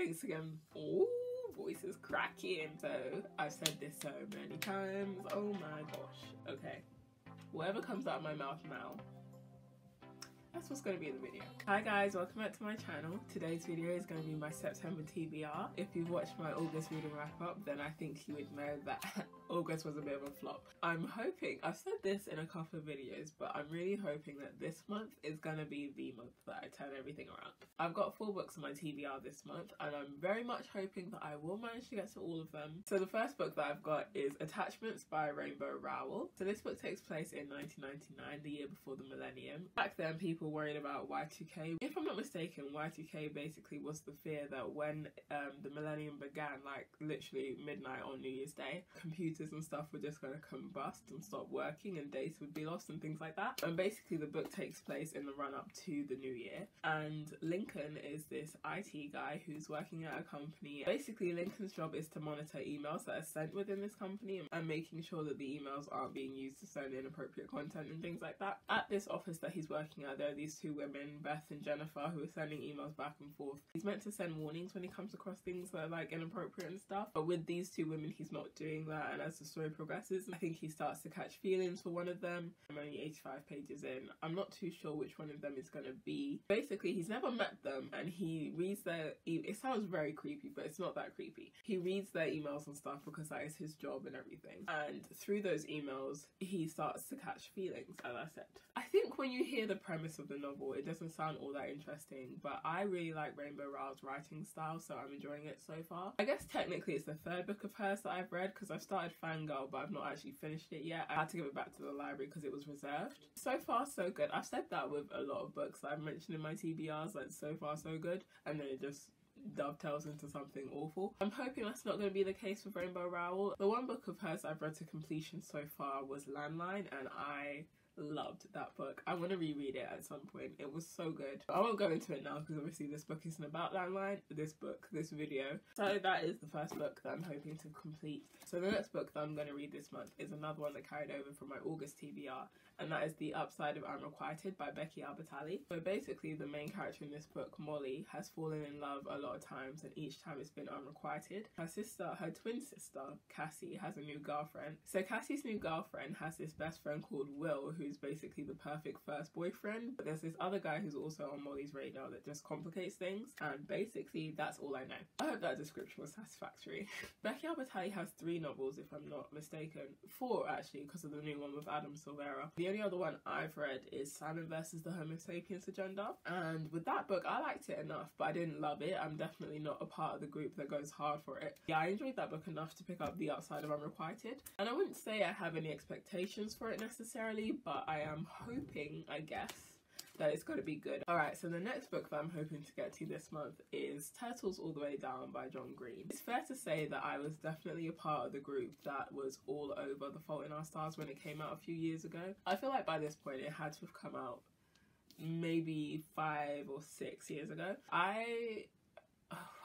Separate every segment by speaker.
Speaker 1: Thanks again. Oh, voice is cracking. So I've said this so many times. Oh my gosh. Okay. Whatever comes out of my mouth now, that's what's going to be in the video. Hi guys, welcome back to my channel. Today's video is going to be my September TBR. If you've watched my August reading wrap up, then I think you would know that August was a bit of a flop. I'm hoping, I've said this in a couple of videos, but I'm really hoping that this month is going to be the month that I turn everything around. I've got 4 books on my TBR this month, and I'm very much hoping that I will manage to get to all of them. So the first book that I've got is Attachments by Rainbow Rowell. So this book takes place in 1999, the year before the millennium. Back then, people worried about Y2K. If I'm not mistaken, Y2K basically was the fear that when the millennium began, like literally midnight on New Year's Day, computers and stuff were just going to combust and stop working and data would be lost and things like that. And basically the book takes place in the run up to the new year, and Lincoln is this IT guy who's working at a company. Basically Lincoln's job is to monitor emails that are sent within this company and making sure that the emails aren't being used to send inappropriate content and things like that. At this office that he's working at, there are these 2 women, Beth and Jennifer, who are sending emails back and forth. He's meant to send warnings when he comes across things that are like inappropriate and stuff, but with these 2 women he's not doing that, and as the story progresses I think he starts to catch feelings for one of them. I'm only 85 pages in. I'm not too sure which one of them is going to be. Basically he's never met them, and he reads their it sounds very creepy, but it's not that creepy. He reads their emails and stuff because that is his job and everything, and through those emails he starts to catch feelings, as I said. I think when you hear the premise of the novel it doesn't sound all that interesting, but I really like Rainbow Rowell's writing style, so I'm enjoying it so far. I guess technically it's the 3rd book of hers that I've read, because I've started Fangirl but I've not actually finished it yet. I had to give it back to the library because it was reserved. So far so good. I've said that with a lot of books that I've mentioned in my TBRs, like so far so good, and then it just dovetails into something awful. I'm hoping that's not going to be the case with Rainbow Rowell. The 1 book of hers I've read to completion so far was Landline, and I loved that book. I want to reread it at some point. It was so good. I won't go into it now because obviously this book isn't about Landline, this video. So that is the first book that I'm hoping to complete. So the next book that I'm going to read this month is another one that carried over from my August TBR, and that is The Upside of Unrequited by Becky Albertalli. So basically the main character in this book, Molly, has fallen in love a lot of times, and each time it's been unrequited. Her twin sister, Cassie, has a new girlfriend. So Cassie's new girlfriend has this best friend called Will, who's basically the perfect first boyfriend, but there's this other guy who's also on Molly's radar that just complicates things, and basically that's all I know. I hope that description was satisfactory. Becky Albertalli has 3 novels if I'm not mistaken. 4 actually, because of the new one with Adam Silvera. The only other one I've read is Simon versus the Homo Sapiens Agenda, and with that book I liked it enough, but I didn't love it. I'm definitely not a part of the group that goes hard for it. Yeah, I enjoyed that book enough to pick up The Upside of Unrequited, and I wouldn't say I have any expectations for it necessarily, but I am hoping, I guess, that it's going to be good. Alright, so the next book that I'm hoping to get to this month is Turtles All the Way Down by John Green. It's fair to say that I was definitely a part of the group that was all over The Fault in Our Stars when it came out a few years ago. I feel like by this point it had to have come out maybe 5 or 6 years ago.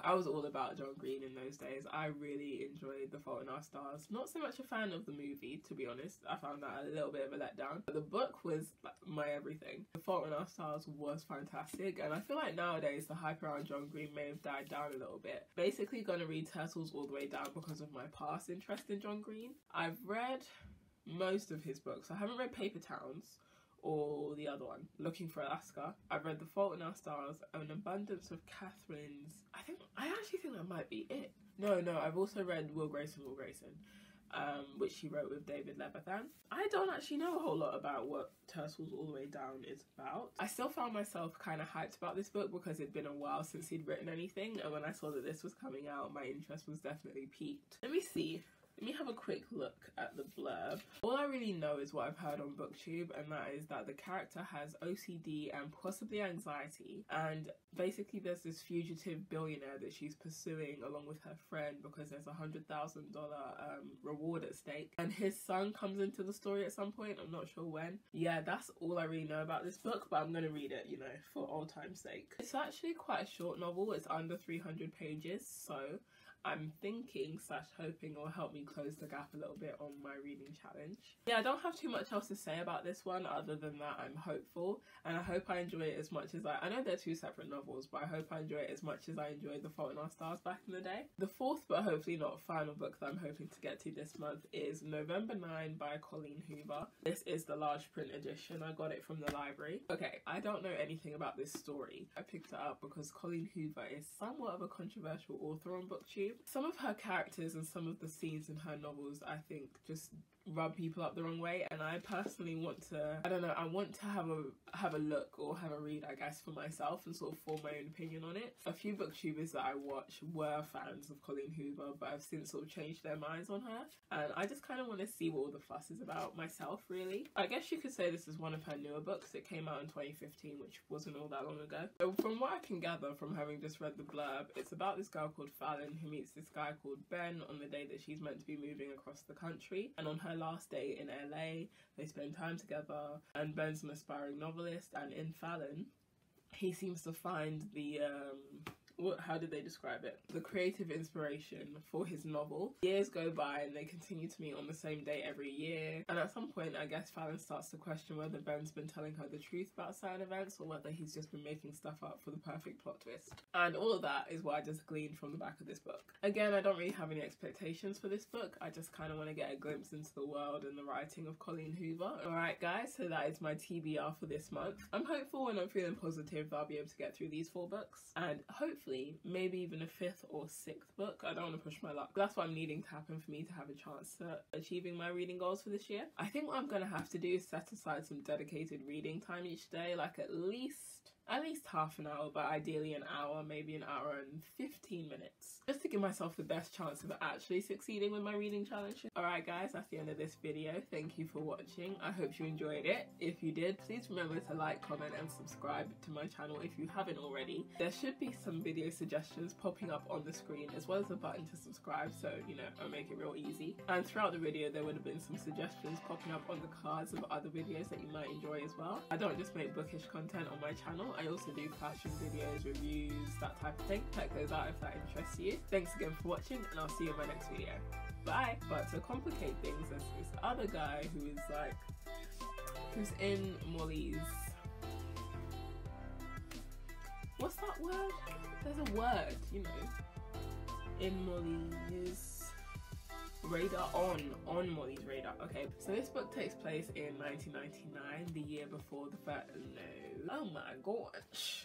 Speaker 1: I was all about John Green in those days. I really enjoyed The Fault in Our Stars. Not so much a fan of the movie, to be honest. I found that a little bit of a letdown. But the book was like my everything. The Fault in Our Stars was fantastic, and I feel like nowadays the hype around John Green may have died down a little bit. Basically gonna read Turtles All the Way Down because of my past interest in John Green. I've read most of his books. I haven't read Paper Towns or the other one, Looking for Alaska. I've read The Fault in Our Stars, An Abundance of Catherine's. I actually think that might be it. No, I've also read Will Grayson, which he wrote with David Leviathan. I don't actually know a whole lot about what Turtles All the Way Down is about. I still found myself kind of hyped about this book because it'd been a while since he'd written anything, and when I saw that this was coming out, my interest was definitely piqued. Let me have a quick look at the blurb. All I really know is what I've heard on BookTube, and that is that the character has OCD and possibly anxiety, and basically there's this fugitive billionaire that she's pursuing along with her friend because there's $100,000 reward at stake, and his son comes into the story at some point. I'm not sure when. Yeah, that's all I really know about this book, but I'm gonna read it, you know, for old time's sake. It's actually quite a short novel. It's under 300 pages, so I'm thinking / hoping it will help me close the gap a little bit on my reading challenge. Yeah, I don't have too much else to say about this one other than that I'm hopeful, and I hope I enjoy it as much as I know they're two separate novels, but I hope I enjoy it as much as I enjoyed The Fault in Our Stars back in the day. The fourth, but hopefully not final book that I'm hoping to get to this month is November 9 by Colleen Hoover. This is the large print edition. I got it from the library. Okay, I don't know anything about this story. I picked it up because Colleen Hoover is somewhat of a controversial author on BookTube. Some of her characters and some of the scenes in her novels I think just rub people up the wrong way, and I personally want to, I don't know, I want to have a look or have a read, I guess, for myself and sort of form my own opinion on it. A few booktubers that I watch were fans of Colleen Hoover, but have since sort of changed their minds on her, and I just kind of want to see what all the fuss is about myself, really. I guess you could say this is one of her newer books. It came out in 2015, which wasn't all that long ago. So from what I can gather from having just read the blurb, it's about this girl called Fallon who meets this guy called Ben on the day that she's meant to be moving across the country, and on her last day in LA, they spend time together, and Ben's an aspiring novelist, and in Fallon, he seems to find the how did they describe it? The creative inspiration for his novel. Years go by and they continue to meet on the same day every year. And at some point, I guess Fallon starts to question whether Ben's been telling her the truth about certain events or whether he's just been making stuff up for the perfect plot twist. And all of that is what I just gleaned from the back of this book. Again, I don't really have any expectations for this book. I just kind of want to get a glimpse into the world and the writing of Colleen Hoover. Alright guys, so that is my TBR for this month. I'm hopeful and I'm feeling positive that I'll be able to get through these 4 books. And hopefully maybe even a 5th or 6th book. I don't want to push my luck. That's what I'm needing to happen for me to have a chance at achieving my reading goals for this year. I think what I'm going to have to do is set aside some dedicated reading time each day, like at least half an hour, but ideally an hour, maybe an hour and 15 minutes, just to give myself the best chance of actually succeeding with my reading challenge. Alright guys, that's the end of this video. Thank you for watching. I hope you enjoyed it. If you did, please remember to like, comment and subscribe to my channel if you haven't already. There should be some video suggestions popping up on the screen, as well as a button to subscribe, so you know, I'll make it real easy. And throughout the video there would have been some suggestions popping up on the cards of other videos that you might enjoy as well. I don't just make bookish content on my channel, I also do fashion videos, reviews, that type of thing. Check those out if that interests you. Thanks again for watching, and I'll see you in my next video. Bye! But to complicate things, there's this other guy who's in Molly's... What's that word? There's a word, you know. In Molly's radar, on Molly's radar. Okay, so this book takes place in 1999, the year before the fact. No. Oh my gosh.